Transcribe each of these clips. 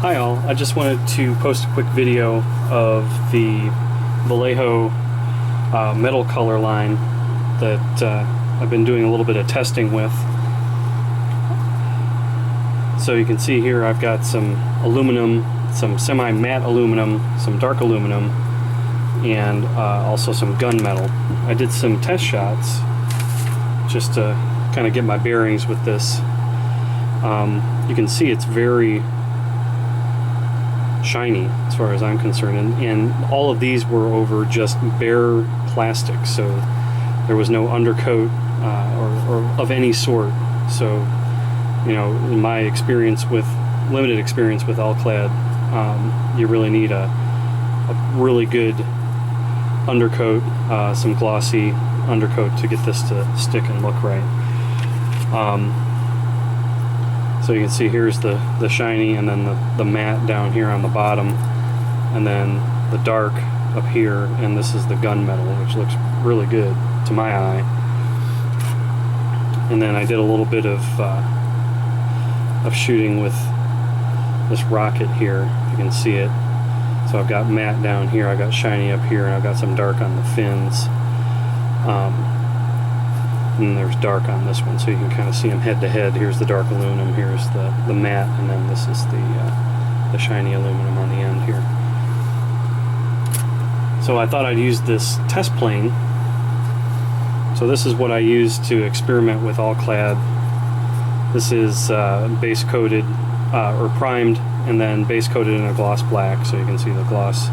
Hi all, I just wanted to post a quick video of the Vallejo metal color line that I've been doing a little bit of testing with. So you can see here I've got some aluminum, some semi-matte aluminum, some dark aluminum, and also some gunmetal. I did some test shots just to kind of get my bearings with this. You can see it's very shiny as far as I'm concerned, and all of these were over just bare plastic, so there was no undercoat or of any sort. So, you know, in my experience with limited experience with Alclad, you really need a really good undercoat, some glossy undercoat to get this to stick and look right. So you can see here's the shiny, and then the matte down here on the bottom, and then the dark up here, and this is the gunmetal, which looks really good to my eye. And then I did a little bit of shooting with this rocket here. You can see it. So I've got matte down here, I've got shiny up here, and I've got some dark on the fins. And there's dark on this one, so you can kind of see them head to head. Here's the dark aluminum, here's the matte, and then this is the shiny aluminum on the end here. So I thought I'd use this test plane. So this is what I used to experiment with Alclad. This is base coated or primed, and then base coated in a gloss black, so you can see the gloss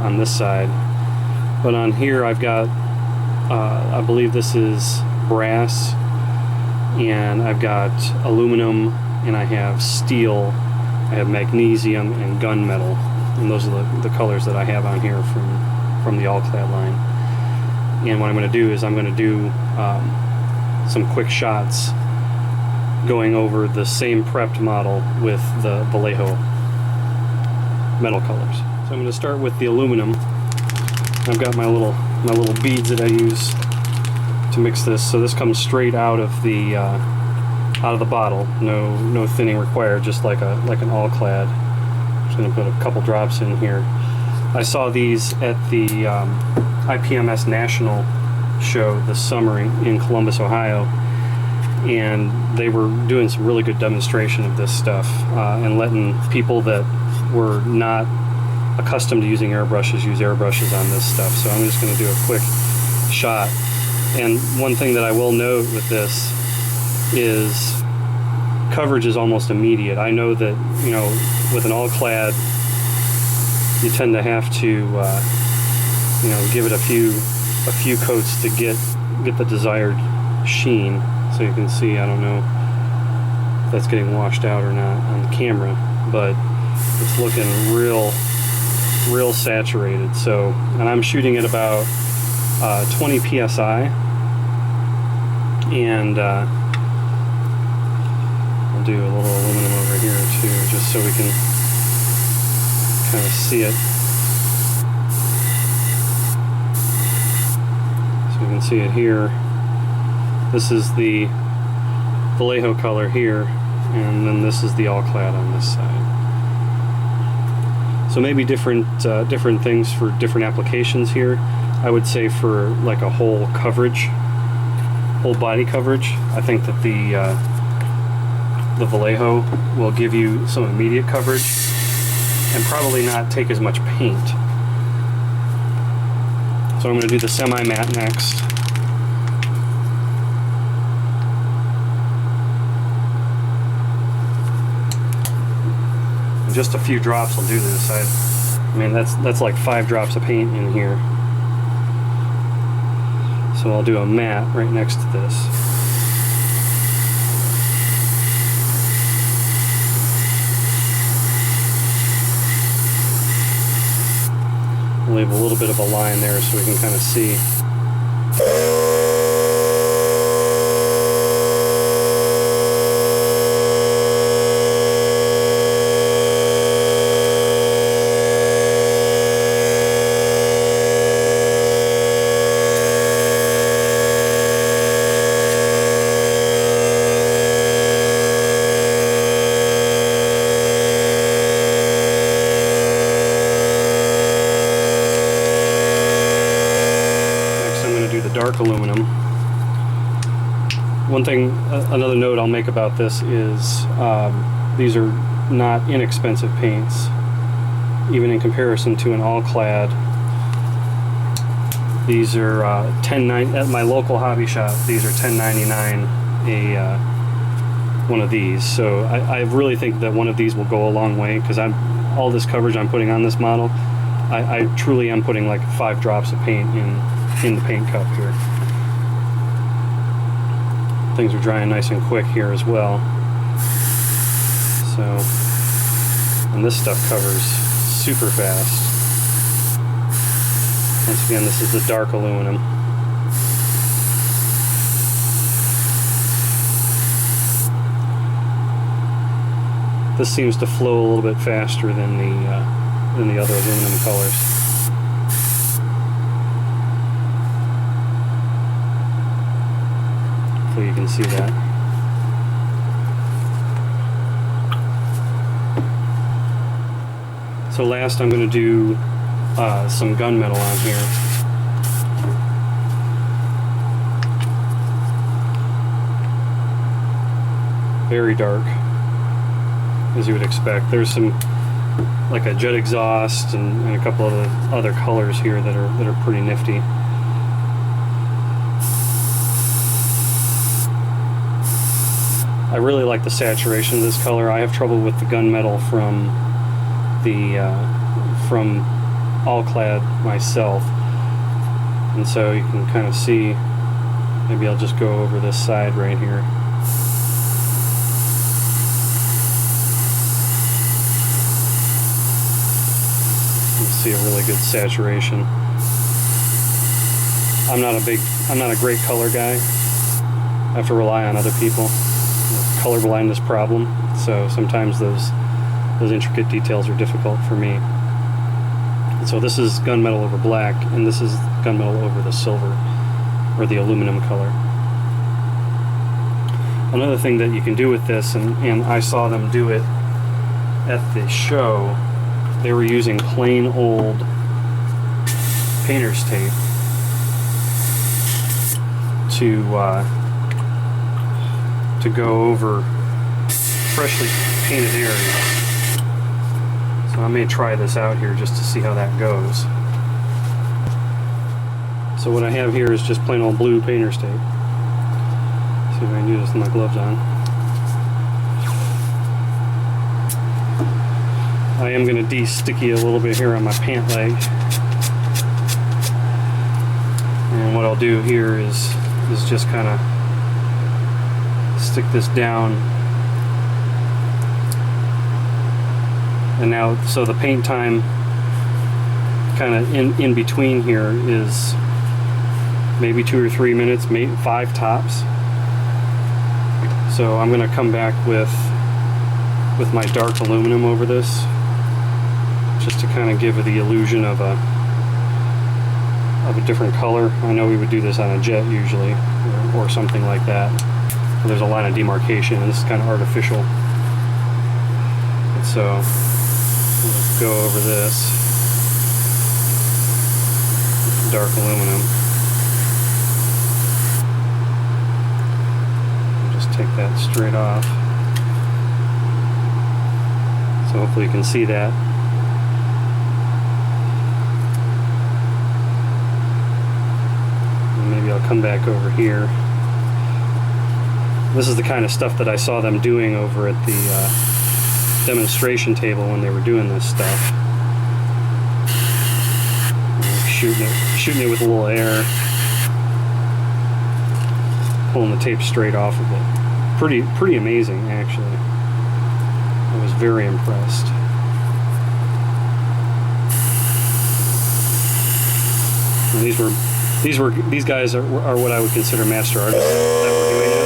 on this side. But on here I've got I believe this is brass, and I've got aluminum, and I have steel, I have magnesium, and gunmetal, and those are the colors that I have on here from the Alclad line. And what I'm going to do is I'm going to do some quick shots going over the same prepped model with the Vallejo metal colors. So I'm going to start with the aluminum. I've got my little beads that I use to mix this. So this comes straight out of the bottle. No thinning required, just like an Alclad. I'm just going to put a couple drops in here. I saw these at the IPMS National show this summer in Columbus, Ohio, and they were doing some really good demonstration of this stuff and letting people that were not accustomed to using airbrushes use airbrushes on this stuff. So I'm just going to do a quick shot. And one thing that I will note with this is coverage is almost immediate. I know that, you know, with an Alclad, you tend to have to you know, give it a few coats to get the desired sheen. So you can see, I don't know if that's getting washed out or not on the camera, but it's looking real saturated. So, and I'm shooting at about 20 psi, and I'll do a little aluminum over here too, just so we can kind of see it. So you can see it here. This is the Vallejo color here, and then this is the Alclad on this side. So maybe different things for different applications here. I would say for like a whole coverage, whole body coverage, I think that the Vallejo will give you some immediate coverage and probably not take as much paint. So I'm going to do the semi-matte next. Just a few drops will do this. I mean, that's like 5 drops of paint in here. So I'll do a matte right next to this. I'll leave a little bit of a line there so we can kind of see. dark aluminum. One thing, another note I'll make about this is these are not inexpensive paints, even in comparison to an all-clad. These are $10.99 at my local hobby shop. These are $10.99 a one of these. So I really think that one of these will go a long way, because all this coverage I'm putting on this model, I truly am putting like 5 drops of paint in the paint cup here. Things are drying nice and quick here as well. So, and this stuff covers super fast. Once again, this is the dark aluminum. This seems to flow a little bit faster than the other aluminum colors. Hopefully you can see that. So last I'm going to do some gunmetal on here. Very dark, as you would expect. There's some, like a jet exhaust and a couple of other colors here that are pretty nifty. I really like the saturation of this color. I have trouble with the gunmetal from all-clad myself, and so you can kind of see. Maybe I'll just go over this side right here. You see a really good saturation. I'm not a great color guy. I have to rely on other people. Color blindness problem, so sometimes those intricate details are difficult for me. And so this is gunmetal over black, and this is gunmetal over the silver, or the aluminum color. Another thing that you can do with this, and I saw them do it at the show, they were using plain old painter's tape to go over freshly painted areas. So I may try this out here just to see how that goes. So what I have here is just plain old blue painter's tape. See if I can do this with my gloves on. I am going to de-sticky a little bit here on my pant leg. And what I'll do here is just kind of stick this down, and now so the paint time kind of in between here is maybe 2 or 3 minutes, maybe 5 tops. So I'm going to come back with my dark aluminum over this, just to kind of give it the illusion of a different color. I know we would do this on a jet usually, or something like that. There's a line of demarcation, and this is kind of artificial. And so let's go over this dark aluminum. Just take that straight off. So hopefully you can see that. And maybe I'll come back over here. This is the kind of stuff that I saw them doing over at the demonstration table when they were doing this stuff. Shooting it with a little air, pulling the tape straight off of it. Pretty amazing, actually. I was very impressed. And these guys are what I would consider master artists that were doing this.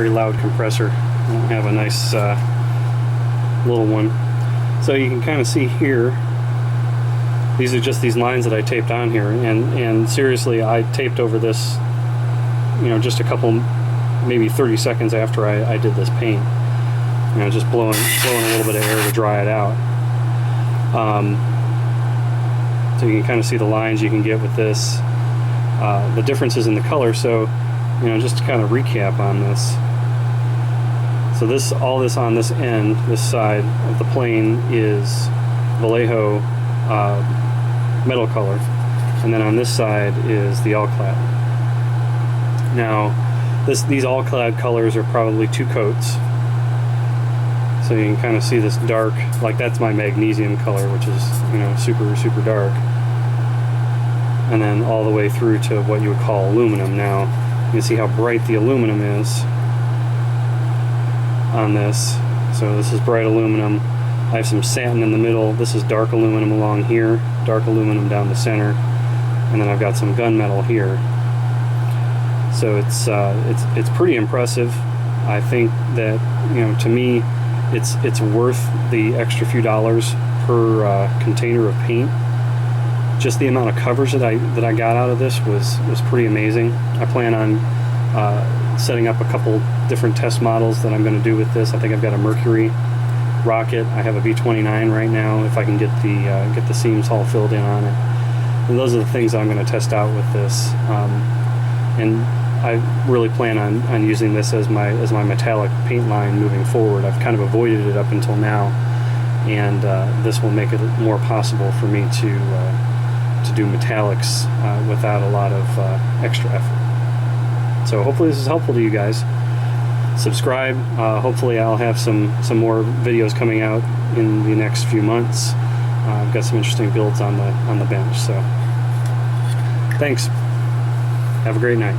Loud compressor. I don't have a nice little one. So you can kind of see here, these are just these lines that I taped on here, and seriously, I taped over this, just a couple, maybe 30 seconds after I did this paint. you know, just blowing a little bit of air to dry it out. So you can kind of see the lines you can get with this, the differences in the color. So, you know, just to kind of recap on this. So all this on this end, this side of the plane, is Vallejo metal color, and then on this side is the all-clad. Now, these all-clad colors are probably 2 coats. So you can kind of see this dark, like that's my magnesium color, which is, you know, super, super dark. And then all the way through to what you would call aluminum. Now, you can see how bright the aluminum is on this. So this is bright aluminum. I have some satin in the middle. This is dark aluminum along here, dark aluminum down the center, and then I've got some gunmetal here. So it's pretty impressive. I think that, you know, to me, it's worth the extra few dollars per container of paint. Just the amount of coverage that I got out of this was pretty amazing. I plan on setting up a couple different test models that I'm going to do with this. I think I've got a Mercury rocket. I have a B-29 right now. If I can get the seams all filled in on it, and those are the things I'm going to test out with this. And I really plan on using this as my metallic paint line moving forward. I've kind of avoided it up until now, and this will make it more possible for me to do metallics without a lot of extra effort. So hopefully this is helpful to you guys. Subscribe. Hopefully I'll have some more videos coming out in the next few months. I've got some interesting builds on the bench. So thanks. Have a great night.